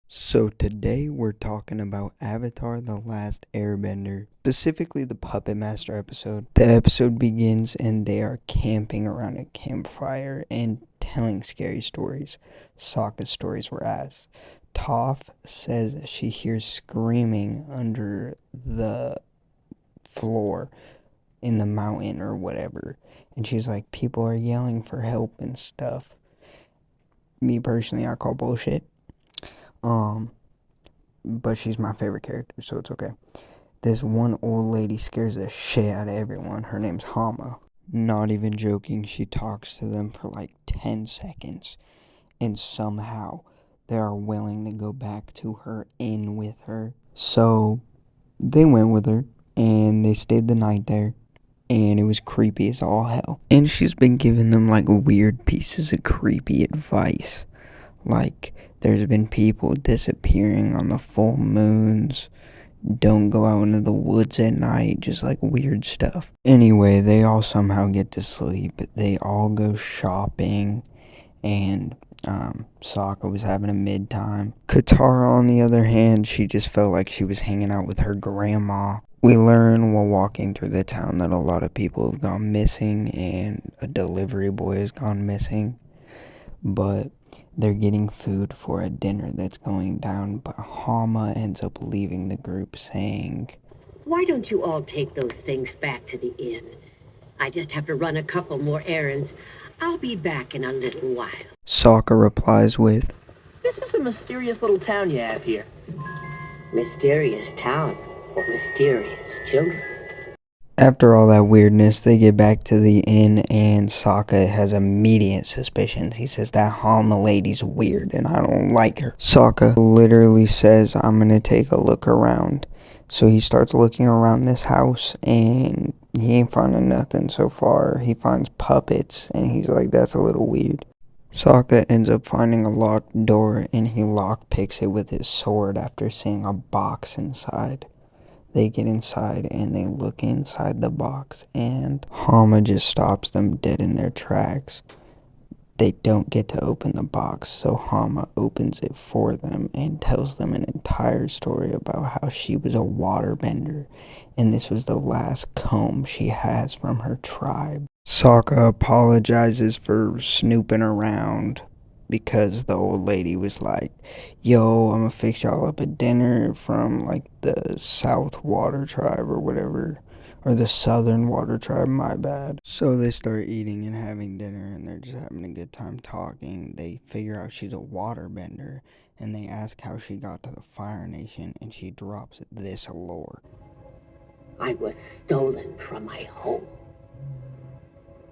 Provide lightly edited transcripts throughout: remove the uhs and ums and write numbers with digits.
So today we're talking about Avatar: The Last Airbender, specifically the Puppet Master episode. The episode begins and they are camping around a campfire and telling scary stories. Sokka's stories were asked. Toph says she hears screaming under the floor in the mountain or whatever. And she's like, people are yelling for help and stuff. Me personally, I call bullshit. Um, but she's my favorite character, so it's okay. This one old lady scares the shit out of everyone. Her name's Hama. Not even joking, she talks to them for like 10 seconds, and somehow they are willing to go back to her inn with her. So they went with her, and they stayed the night there, and it was creepy as all hell. And she's been giving them like weird pieces of creepy advice. Like, there's been people disappearing on the full moons. Don't go out into the woods at night, just like weird stuff. Anyway, they all somehow get to sleep. They all go shopping, and Sokka was having a mid time. Katara, on the other hand, she just felt like she was hanging out with her grandma. We learn while walking through the town that a lot of people have gone missing, and a delivery boy has gone missing. But they're getting food for a dinner that's going down, but Hama ends up leaving the group saying, Why don't you all take those things back to the inn? I just have to run a couple more errands. I'll be back in a little while. Sokka replies with, This is a mysterious little town you have here. Mysterious town for mysterious children. After all that weirdness, they get back to the inn and Sokka has immediate suspicions. He says that Hama lady's weird and I don't like her. Sokka literally says, I'm gonna take a look around. So he starts looking around this house and he ain't finding nothing so far. He finds puppets and he's like, that's a little weird. Sokka ends up finding a locked door and he lockpicks it with his sword after seeing a box inside. They get inside and they look inside the box and Hama just stops them dead in their tracks. They don't get to open the box, so Hama opens it for them and tells them an entire story about how she was a waterbender and this was the last comb she has from her tribe. Sokka apologizes for snooping around because the old lady was like, yo, I'm gonna fix y'all up a dinner from like the South Water Tribe or whatever, or the Southern Water Tribe, my bad. So they start eating and having dinner and they're just having a good time talking. They figure out she's a waterbender and they ask how she got to the Fire Nation and she drops this lore. I was stolen from my home.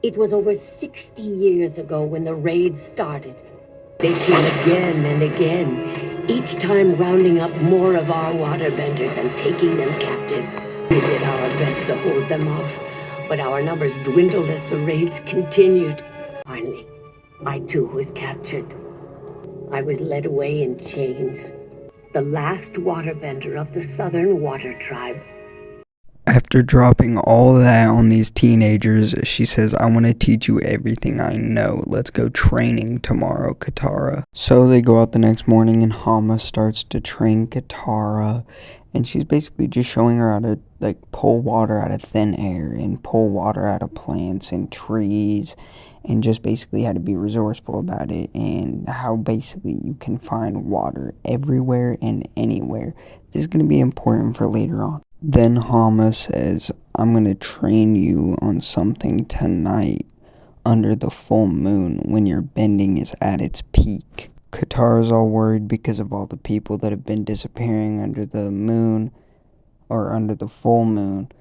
It was over 60 years ago when the raid started. They came again and again, each time rounding up more of our waterbenders and taking them captive. We did our best to hold them off, but our numbers dwindled as the raids continued. Finally, I too was captured. I was led away in chains. The last waterbender of the Southern Water Tribe. After dropping all that on these teenagers, she says, I want to teach you everything I know. Let's go training tomorrow, Katara. So they go out the next morning and Hama starts to train Katara. And she's basically just showing her how to like pull water out of thin air and pull water out of plants and trees. And just basically how to be resourceful about it and how basically you can find water everywhere and anywhere. This is going to be important for later on. Then Hama says, I'm going to train you on something tonight under the full moon when your bending is at its peak. Katara's all worried because of all the people that have been disappearing under the moon or under the full moon.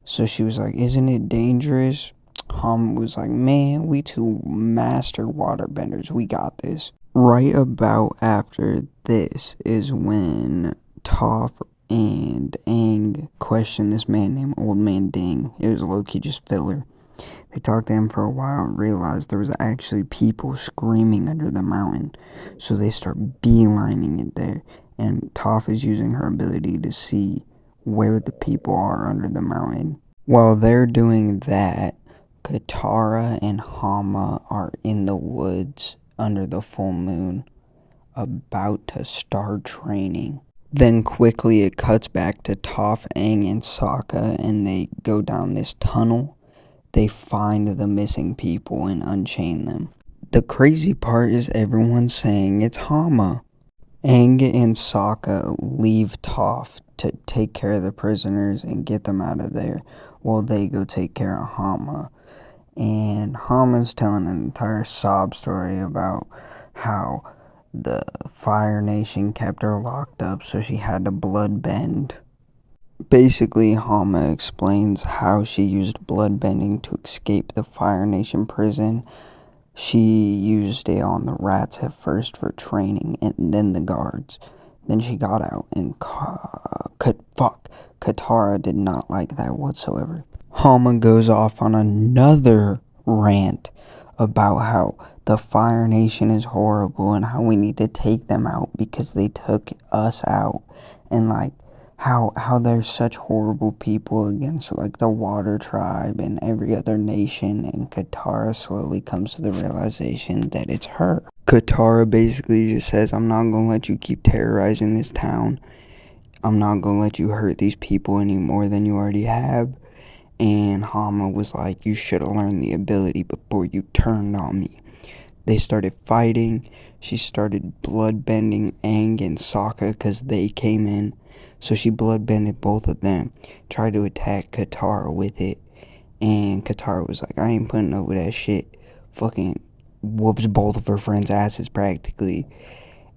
So she was like, isn't it dangerous? Hama was like, man, we two master waterbenders. We got this. Right about after this is when Toph and Aang questioned this man named Old Man Ding. It was low-key just filler. They talked to him for a while and realized there was actually people screaming under the mountain. So they start beelining it there. And Toph is using her ability to see where the people are under the mountain. While they're doing that, Katara and Hama are in the woods under the full moon. about to start training. Then quickly it cuts back to Toph, Aang, and Sokka, and they go down this tunnel. They find the missing people and unchain them. The crazy part is everyone's saying it's Hama. Aang and Sokka leave Toph to take care of the prisoners and get them out of there while they go take care of Hama. And Hama's telling an entire sob story about how the Fire Nation kept her locked up, so she had to blood bend. Basically, Hama explains how she used blood bending to escape the Fire Nation prison. She used it on the rats at first for training, and then the guards. Then she got out, and Katara did not like that whatsoever. Hama goes off on another rant about how the Fire Nation is horrible and how we need to take them out because they took us out, and like how they're such horrible people against like the Water Tribe and every other nation. And Katara slowly comes to the realization that it's her. Katara basically just says, I'm not gonna let you keep terrorizing this town. I'm not gonna let you hurt these people any more than you already have. And Hama was like, you should have learned the ability before you turned on me. They started fighting. She started bloodbending Aang and Sokka because they came in. So she bloodbended both of them. Tried to attack Katara with it. And Katara was like, I ain't putting up with that shit. Fucking whoops both of her friends' asses practically.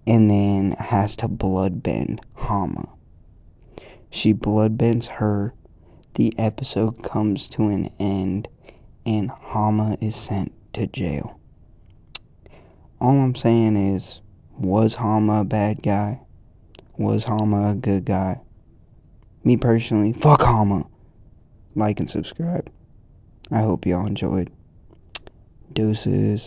And then has to bloodbend Hama. She bloodbends her. The episode comes to an end. And Hama is sent to jail. All I'm saying is, was Hama a bad guy? Was Hama a good guy? Me personally, fuck Hama. Like and subscribe. I hope y'all enjoyed. Deuces.